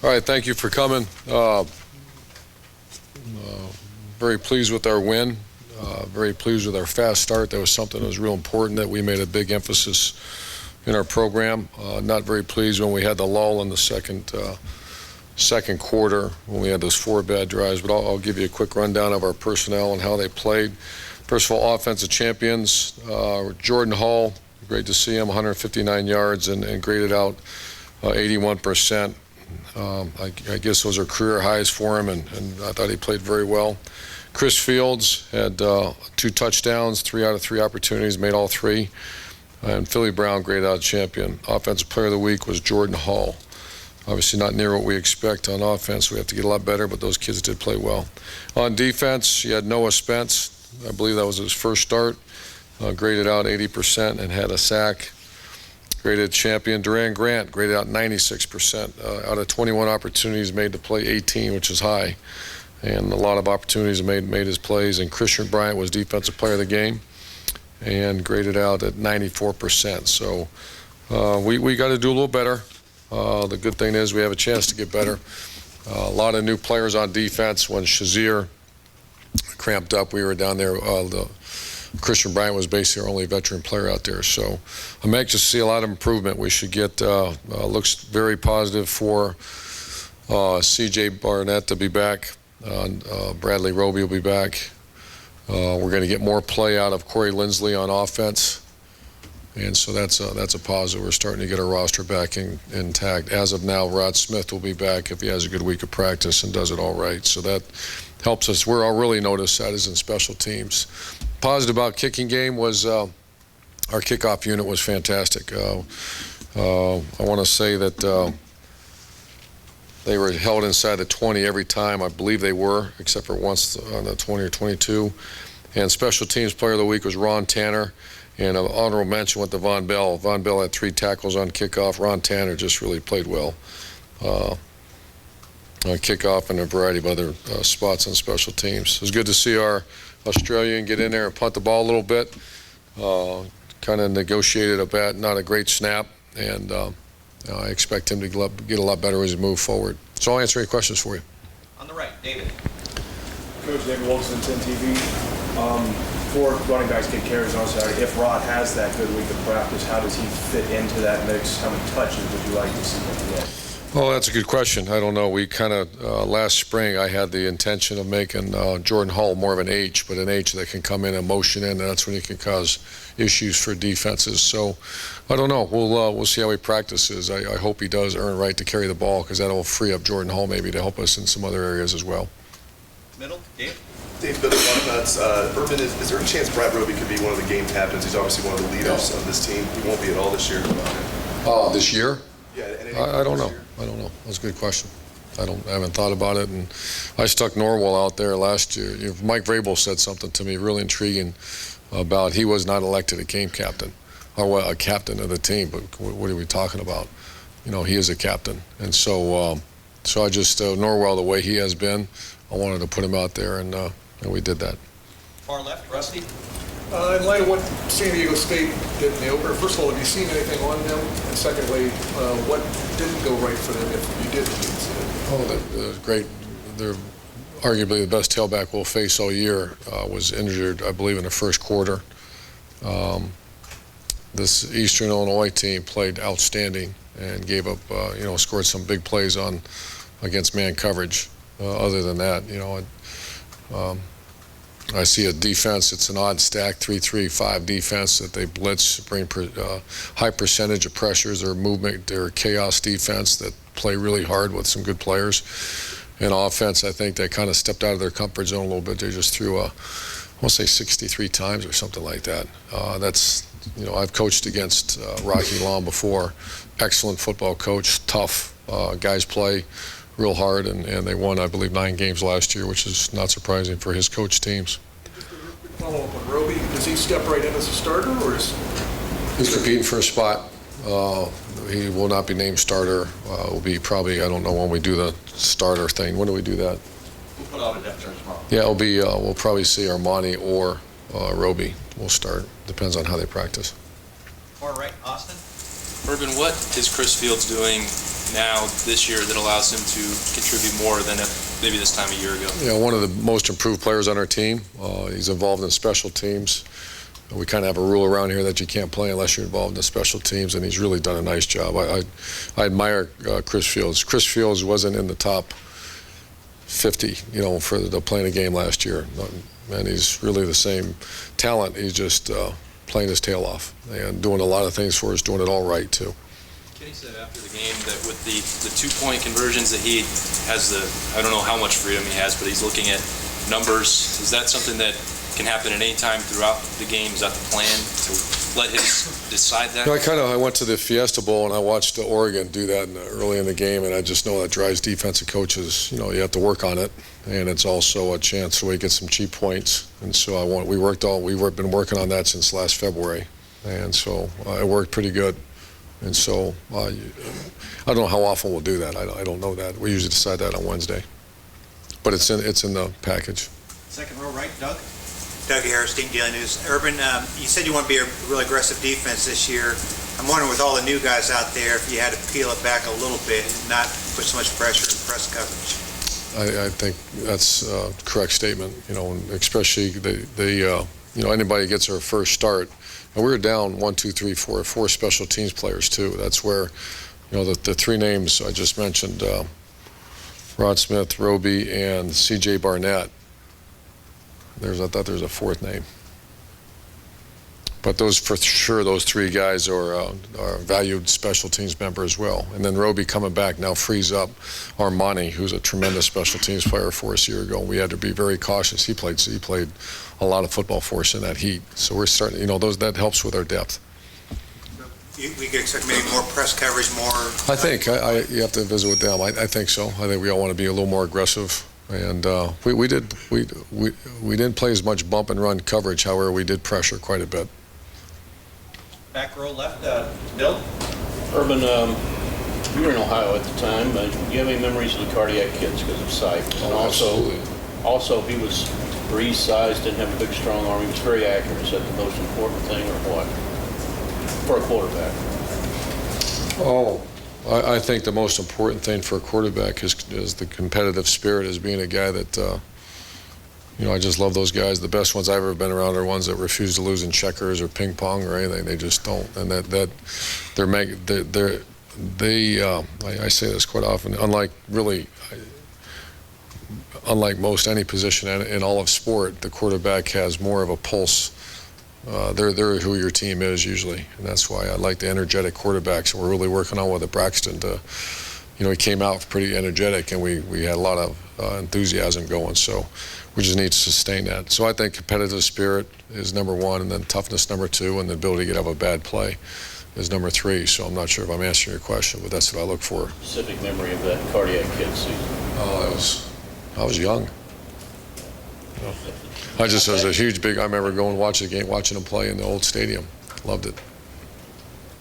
All right, thank you for coming. Very pleased with our win. Very pleased with our fast start. That was something that was real important that we made a big emphasis in our program. Not very pleased when we had the lull in the second quarter when we had those 4 bad drives, but I'll give you a quick rundown of our personnel and how they played. First of all, offensive champions, Jordan Hall, great to see him, 159 yards and graded out 81%. I guess those are career highs for him, and I thought he played very well. Chris Fields had 2 touchdowns, 3 out of 3 opportunities, made all 3. And Philly Brown graded out champion. Offensive player of the week was Jordan Hall. Obviously not near what we expect on offense. We have to get a lot better, but those kids did play well. On defense, you had Noah Spence. I believe that was his first start. Graded out 80% and had a sack. Graded champion. Duran Grant graded out 96%. Out of 21 opportunities, made the play 18, which is high. And a lot of opportunities made his plays. And Christian Bryant was defensive player of the game and graded out at 94%. So we got to do a little better. The good thing is we have a chance to get better. A lot of new players on defense. When Shazier cramped up, we were down there. Christian Bryant was basically our only veteran player out there. So I'm anxious to see a lot of improvement. We should get, looks very positive for C.J. Barnett to be back. Bradley Roby will be back. We're going to get more play out of Corey Lindsley on offense. And so that's a positive. We're starting to get our roster back intact. As of now, Rod Smith will be back if he has a good week of practice and does it all right. So that helps us. Where I'll really notice that is in special teams. Positive about kicking game was our kickoff unit was fantastic. I want to say that they were held inside the 20 every time. I believe they were, except for once on the 20 or 22. And special teams player of the week was Ron Tanner. And an honorable mention went to Von Bell. Von Bell had 3 tackles on kickoff. Ron Tanner just really played well on kickoff and a variety of other spots on special teams. It was good to see our Australian get in there and punt the ball a little bit. Kind of negotiated not a great snap, and I expect him to get a lot better as we move forward. So I'll answer any questions for you. On the right, David. Coach David Wilson, 10 TV. 4 running backs get carries on Saturday. If Rod has that good week of practice, how does he fit into that mix? How many touches would you like to see him get? Oh, that's a good question. I don't know. We kind of, last spring, I had the intention of making Jordan Hall more of an H, but an H that can come in and motion in, and that's when he can cause issues for defenses. So I don't know. We'll see how he practices. I hope he does earn right to carry the ball, because that'll free up Jordan Hall maybe to help us in some other areas as well. Middle, Dave. Dave, a lot about Urban. Is there a chance Brad Roby could be one of the game captains? He's obviously one of the leaders of this team. He won't be at all this year. This year? Yeah, I don't know. I don't know. That's a good question. I haven't thought about it. And I stuck Norwell out there last year. Mike Vrabel said something to me really intriguing about he was not elected a game captain or a captain of the team. But what are we talking about? He is a captain. And so I just Norwell, the way he has been, I wanted to put him out there, and we did that. Far left, Rusty. In light of what San Diego State did in the opener, first of all, have you seen anything on them? And secondly, what didn't go right for them if you did see it? Oh, they're great. They're arguably the best tailback we'll face all year. Was injured, I believe, in the first quarter. This Eastern Illinois team played outstanding and gave up, scored some big plays against man coverage. Other than that, I see a defense. It's an odd stack, 3-3-5 defense that they blitz, bring high percentage of pressures. Their movement, their chaos defense that play really hard with some good players. And offense, I think they kind of stepped out of their comfort zone a little bit. They just threw I want to say 63 times or something like that. I've coached against Rocky Long before. Excellent football coach, tough. Guys play real hard, and they won, I believe, 9 games last year, which is not surprising for his coach teams. Follow up on Roby. Does he step right in as a starter, or is he's competing for a spot? He will not be named starter. Will be probably, I don't know when we do the starter thing. When do we do that? We'll put out a depth chart tomorrow. Yeah, it'll be. We'll probably see Armani or Roby. We'll start. Depends on how they practice. Far right, Austin. Urban, what is Chris Fields doing now this year that allows him to contribute more than maybe this time a year ago? You know, one of the most improved players on our team. He's involved in special teams. We kind of have a rule around here that you can't play unless you're involved in the special teams, and he's really done a nice job. I admire Chris Fields. Chris Fields wasn't in the top 50, you know, for the playing a game last year. And he's really the same talent. He's just playing his tail off and doing a lot of things for us, doing it all right, too. Kenny said after the game that with the 2-point conversions that he has I don't know how much freedom he has, but he's looking at numbers. Is that something that can happen at any time throughout the game? Is that the plan to let him decide that? You know, I went to the Fiesta Bowl and I watched Oregon do that early in the game, and I just know that drives defensive coaches. You know, you have to work on it, and it's also a chance so we get some cheap points. And so we've been working on that since last February, and so it worked pretty good. And so I don't know how often we'll do that. I don't know that. We usually decide that on Wednesday, but it's in the package. Second row right, Doug. Doug Harris, Team Daily News. Urban, you said you want to be a really aggressive defense this year. I'm wondering, with all the new guys out there, if you had to peel it back a little bit and not put so much pressure in press coverage. I think that's a correct statement. You know, and especially you know, anybody gets their first start, and we were down 4 special teams players too. That's where, you know, the 3 names I just mentioned, Rod Smith, Roby, and C.J. Barnett. I thought there was a 4th name. But those, for sure, those 3 guys are valued special teams member as well. And then Roby coming back now frees up Armani, who's a tremendous special teams player for us a year ago. We had to be very cautious. He played a lot of football for us in that heat. So we're starting, you know, that helps with our depth. We could expect maybe more press coverage, more. I think you have to visit with them. I think so. I think we all want to be a little more aggressive. And we didn't play as much bump and run coverage. However, we did pressure quite a bit. Back row left, Bill. Urban, you were in Ohio at the time. Do you have any memories of the cardiac kids because of sight? And also, he was Breeze size, didn't have a big, strong arm. He was very accurate. Is that the most important thing, or what, for a quarterback? I think the most important thing for a quarterback is the competitive spirit, is being a guy that, you know, I just love those guys. The best ones I've ever been around are ones that refuse to lose in checkers or ping pong or anything. They just don't. And I say this quite often, unlike most any position in all of sport, the quarterback has more of a pulse. They're who your team is usually, and that's why I like the energetic quarterbacks. And we're really working on with Braxton to, you know, he came out pretty energetic, and we had a lot of enthusiasm going. So we just need to sustain that. So I think competitive spirit is number 1, and then toughness number 2, and the ability to get out of a bad play is number 3. So I'm not sure if I'm answering your question, but that's what I look for. Specific memory of that cardiac kid season? I was young. I just was a huge, I remember going watch the game, watching him play in the old stadium. Loved it.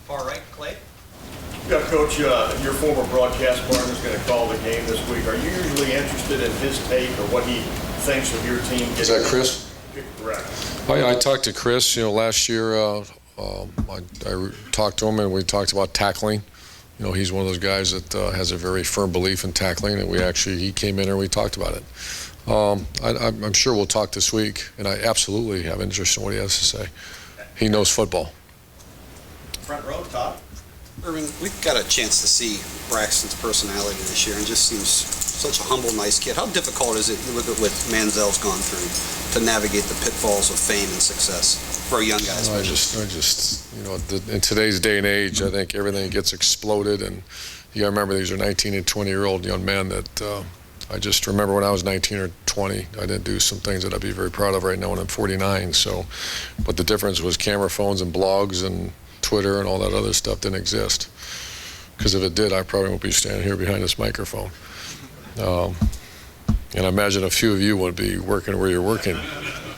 Far right, Clay. Yeah, Coach, your former broadcast partner is going to call the game this week. Are you usually interested in his take or what he thinks of your team? Is that Chris? Correct. I talked to Chris, you know, last year. I talked to him, and we talked about tackling. You know, he's one of those guys that has a very firm belief in tackling, and he came in and we talked about it. I'm sure we'll talk this week, and I absolutely have interest in what he has to say. He knows football. Front row, Todd. Irvin, we've got a chance to see Braxton's personality this year, and just seems such a humble, nice kid. How difficult is it, you look at what Manziel's gone through, to navigate the pitfalls of fame and success for a young guy? I just, you know, in today's day and age, I think everything gets exploded, and you got to remember these are 19 and 20-year-old young men that I just remember when I was 19 or 20, I didn't do some things that I'd be very proud of right now when I'm 49. So, but the difference was camera phones and blogs and Twitter and all that other stuff didn't exist. Because if it did, I probably won't be standing here behind this microphone. And I imagine a few of you would be working where you're working.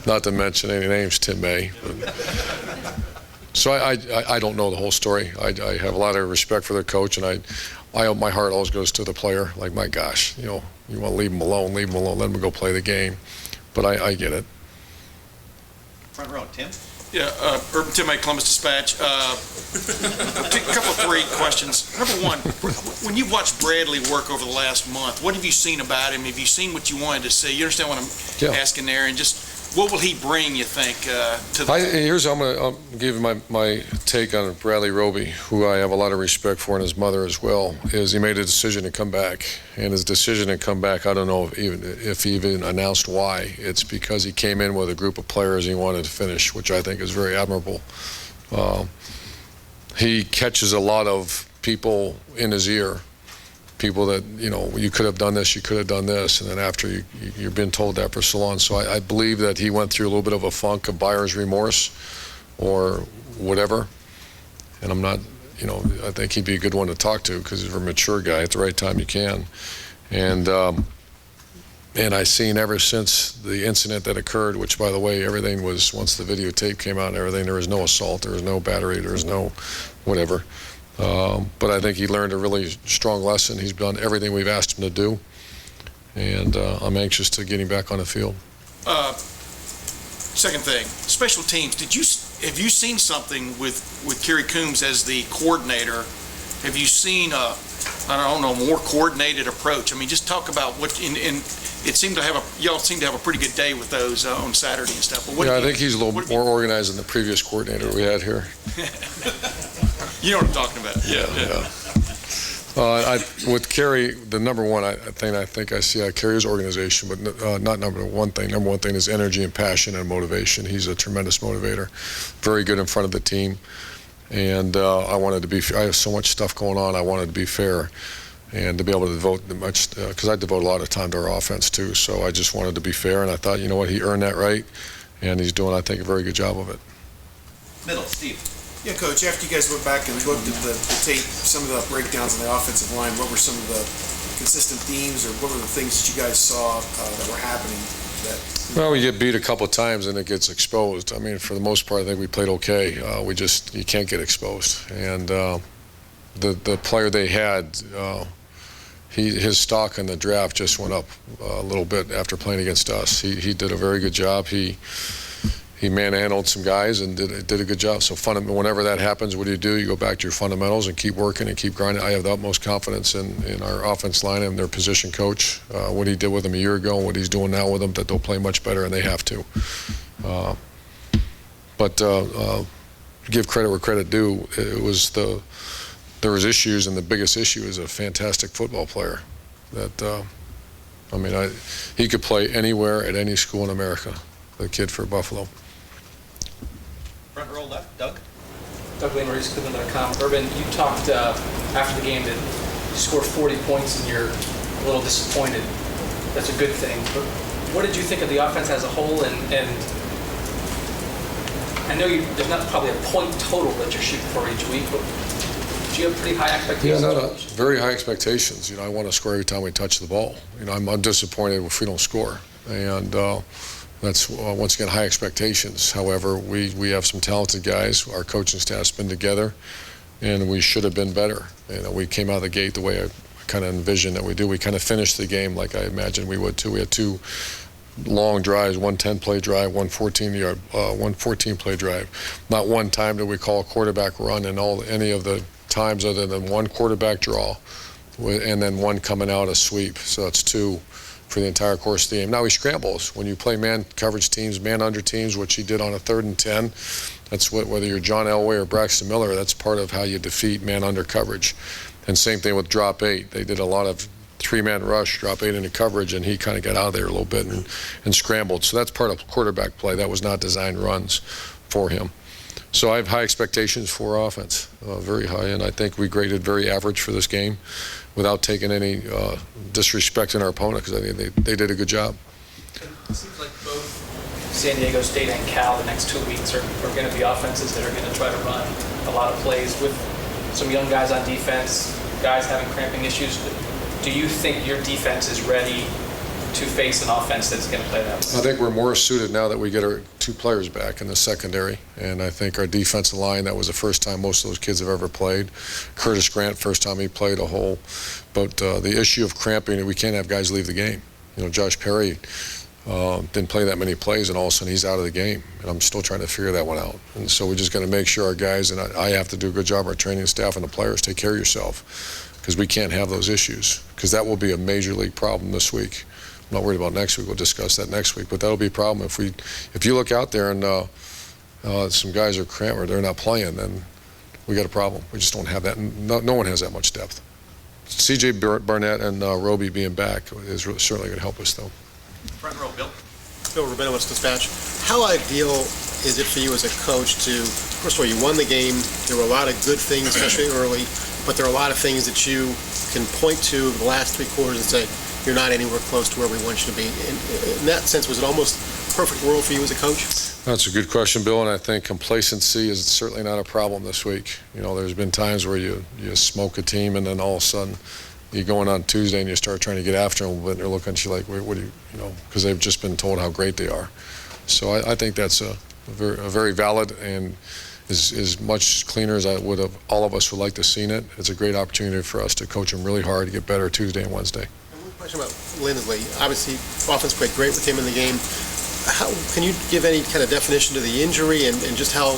Not to mention any names, Tim May. So I don't know the whole story. I have a lot of respect for the coach, and my heart always goes to the player. Like, my gosh, you know, you want to leave him alone, let him go play the game. But I get it. Front row, Tim. Yeah, Urban Tim, Columbus Dispatch. A couple of three questions. Number one, when you've watched Bradley work over the last month, what have you seen about him? Have you seen what you wanted to see? You understand what I'm asking there? And just what will he bring, you think, to the... Here's I'm going to give you my take on Bradley Roby, who I have a lot of respect for, and his mother as well, is he made a decision to come back. And his decision to come back, I don't know if he even announced why. It's because he came in with a group of players he wanted to finish, which I think is very admirable. He catches a lot of people in his ear, people that, you could have done this, you could have done this, and then after you've been told that for so long. So I believe that he went through a little bit of a funk of buyer's remorse or whatever, and I'm not, I think he'd be a good one to talk to because he's a mature guy. At the right time you can. And I've seen ever since the incident that occurred, which, by the way, everything was, once the videotape came out and everything, there was no assault, there was no battery, there was no whatever. But I think he learned a really strong lesson. He's done everything we've asked him to do, and I'm anxious to get him back on the field. Second thing, special teams. Have you seen something with Kerry Coombs as the coordinator? Have you seen I don't know, more coordinated approach? I mean, just talk about what it seemed to have y'all seem to have a pretty good day with those on Saturday and stuff. But I think he's a little more organized than the previous coordinator we had here. You know what I'm talking about. Yeah. With Kerry, the number one I think I see Kerry's organization, but not number one thing. Number one thing is energy and passion and motivation. He's a tremendous motivator, very good in front of the team. And I wanted to be. I have so much stuff going on. I wanted to be fair, and to be able to devote much because I devote a lot of time to our offense too. So I just wanted to be fair, and I thought, you know what, he earned that right, and he's doing, I think, a very good job of it. Middle, Steve. Yeah, Coach, after you guys went back and looked at the tape, some of the breakdowns on the offensive line, what were some of the consistent themes, or what were the things that you guys saw that were happening? Well, we get beat a couple of times and it gets exposed. I mean, for the most part, I think we played okay. You can't get exposed. And the player they had, his stock in the draft just went up a little bit after playing against us. He did a very good job. He manhandled some guys and did a good job. So whenever that happens, what do? You go back to your fundamentals and keep working and keep grinding. I have the utmost confidence in our offense line and their position coach, what he did with them a year ago and what he's doing now with them, that they'll play much better, and they have to. But give credit where credit due. There was issues, and the biggest issue is a fantastic football player. He could play anywhere at any school in America, the kid for Buffalo. Front row left, Doug. Doug Lane, Cleveland.com. Urban, you talked after the game that you scored 40 points and you're a little disappointed. That's a good thing. But what did you think of the offense as a whole? And I know there's not probably a point total that you're shooting for each week, but do you have pretty high expectations? Yeah, very high expectations. I want to score every time we touch the ball. I'm disappointed if we don't score. And that's, once again, high expectations. However, we have some talented guys. Our coaching staff's been together, and we should have been better. We came out of the gate the way I kind of envisioned that we do. We kind of finished the game like I imagined we would, too. We had two long drives, one 10-play drive, one 14-play drive. Not one time did we call a quarterback run in any of the times other than one quarterback draw, and then one coming out a sweep. So that's two for the entire course of the game. Now he scrambles. When you play man coverage teams, man under teams, which he did on a 3rd and 10, that's whether you're John Elway or Braxton Miller, that's part of how you defeat man under coverage. And same thing with drop 8. They did a lot of 3-man rush, drop 8 into coverage, and he kind of got out of there a little bit and scrambled. So that's part of quarterback play. That was not designed runs for him. So I have high expectations for our offense, very high, and I think we graded very average for this game without taking any disrespect in our opponent, because I think they did a good job. It seems like both San Diego State and Cal the next 2 weeks are going to be offenses that are going to try to run a lot of plays with some young guys on defense, guys having cramping issues. Do you think your defense is ready to face an offense that's going to play that way? I think we're more suited now that we get our 2 players back in the secondary, and I think our defensive line, that was the first time most of those kids have ever played. Curtis Grant, first time he played a whole. But the issue of cramping, we can't have guys leave the game. Josh Perry, didn't play that many plays, and all of a sudden he's out of the game. And I'm still trying to figure that one out. And so we just got to make sure our guys, and I have to do a good job, our training staff and the players, take care of yourself, because we can't have those issues, because that will be a major league problem this week. I'm not worried about next week. We'll discuss that next week, but that'll be a problem if you look out there and some guys are cramped or they're not playing, then we got a problem. We just don't have that. No one has that much depth. C.J. Barnett and Roby being back is certainly going to help us, though. Front row, Bill. Bill Rabinowitz, Dispatch. How ideal is it for you as a coach to, first of all, you won the game. There were a lot of good things, especially early, but there are a lot of things that you can point to the last 3 quarters and say, you're not anywhere close to where we want you to be. In that sense, was it almost a perfect world for you as a coach? That's a good question, Bill, and I think complacency is certainly not a problem this week. You know, there's been times where you smoke a team, and then all of a sudden you go in on Tuesday and you start trying to get after them, but they're looking at you like, what do you know, because they've just been told how great they are. So I think that's a very valid and is as much cleaner as all of us would like to seen it. It's a great opportunity for us to coach them really hard to get better Tuesday and Wednesday. One question about Lindsley. Obviously, offense played great with him in the game. Can you give any kind of definition to the injury and just how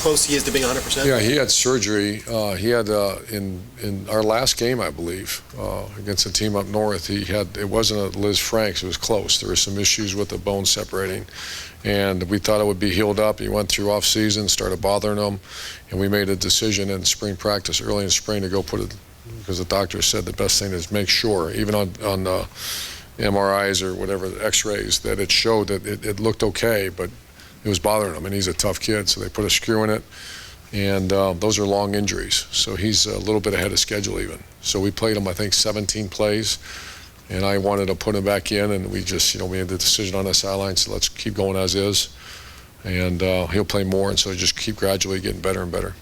close he is to being 100%? Yeah, he had surgery. He had in our last game, I believe, against a team up north. It wasn't a Liz Franks. It was close. There were some issues with the bone separating, and we thought it would be healed up. He went through off season, started bothering him, and we made a decision in spring practice early in spring to go put it, because the doctor said the best thing is make sure, even on MRIs or whatever, X-rays, that it showed that it looked okay, but it was bothering him, and he's a tough kid, so they put a screw in it, and those are long injuries, so he's a little bit ahead of schedule even. So we played him, I think, 17 plays, and I wanted to put him back in, and we just, made the decision on the sideline, so let's keep going as is, and he'll play more, and so just keep gradually getting better and better.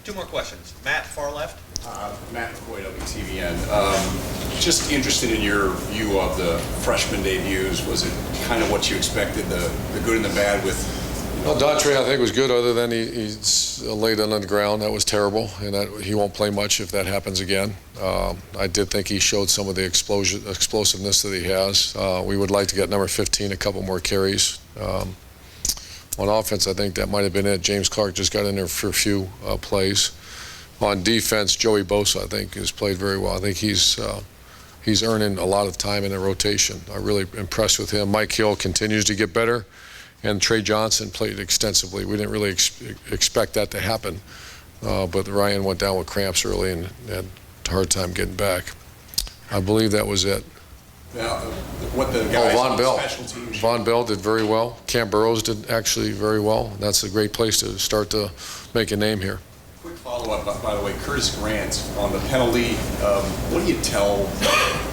2 more questions. Matt, far left. Matt McCoy, WTVN. Just interested in your view of the freshman debuts. Was it kind of what you expected, the good and the bad with? Well, Daughtry, I think, was good, other than he's laid on the ground. That was terrible, and that he won't play much if that happens again. I did think he showed some of the explosiveness that he has. We would like to get number 15 a couple more carries. On offense, I think that might have been it. James Clark just got in there for a few plays. On defense, Joey Bosa, I think, has played very well. I think he's earning a lot of time in the rotation. I'm really impressed with him. Mike Hill continues to get better, and Trey Johnson played extensively. We didn't really expect that to happen, but Ryan went down with cramps early and had a hard time getting back. I believe that was it. Now, what the guys Von Bell. special teams. Von Bell did very well. Cam Burrows did actually very well. That's a great place to start to make a name here. Quick follow-up, by the way, Curtis Grant on the penalty. What do you tell?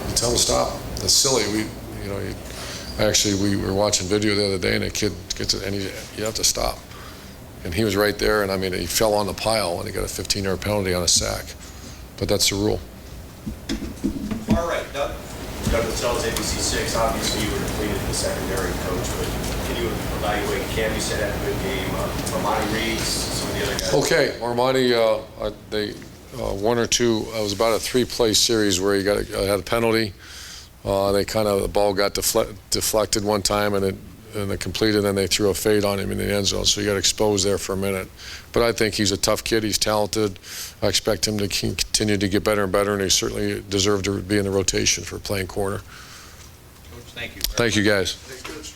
You tell him to stop. That's silly. We were watching video the other day, and a kid gets it, and you have to stop. And he was right there, and he fell on the pile, and he got a 15-yard penalty on a sack. But that's the rule. Far right, Doug. Doug Latell's ABC6, obviously you were depleted in the secondary, coach, but can you evaluate Cam? You said had a good game. Armani Reeds, some of the other guys. Okay, Armani, they one or two. It was about a 3-play series where he had a penalty. The ball got deflected one time, and it completed, and they threw a fade on him in the end zone, so he got exposed there for a minute. But I think he's a tough kid. He's talented. I expect him to continue to get better and better, and he certainly deserved to be in the rotation for playing corner. Coach, thank you. Thank you, guys. Thanks, Coach.